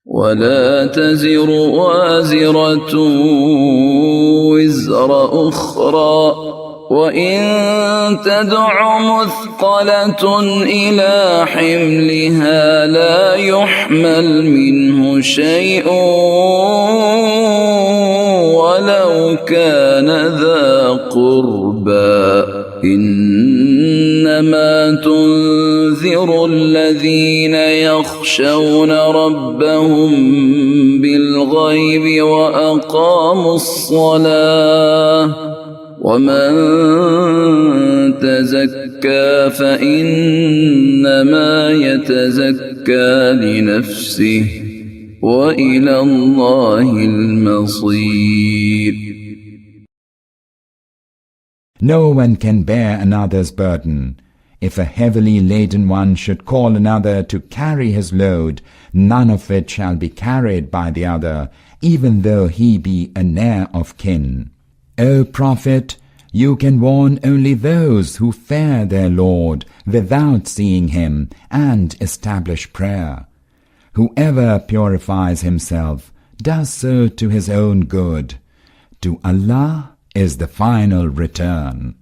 ولا تزر وازرة وزر أخرى وإن تدع مثقلة إلى حملها لا يحمل منه شيء ولو كان ذا قربى إنما تنذر الذين يخشون ربهم بالغيب وأقاموا الصلاة ومن تزكى فإنما يتزكى لنفسه وإلى الله المصير. No one can bear another's burden. If a heavily laden one should call another to carry his load, none of it shall be carried by the other, even though he be a near of kin. O Prophet, you can warn only those who fear their Lord without seeing him and establish prayer. Whoever purifies himself does so to his own good. To Allah is the final return.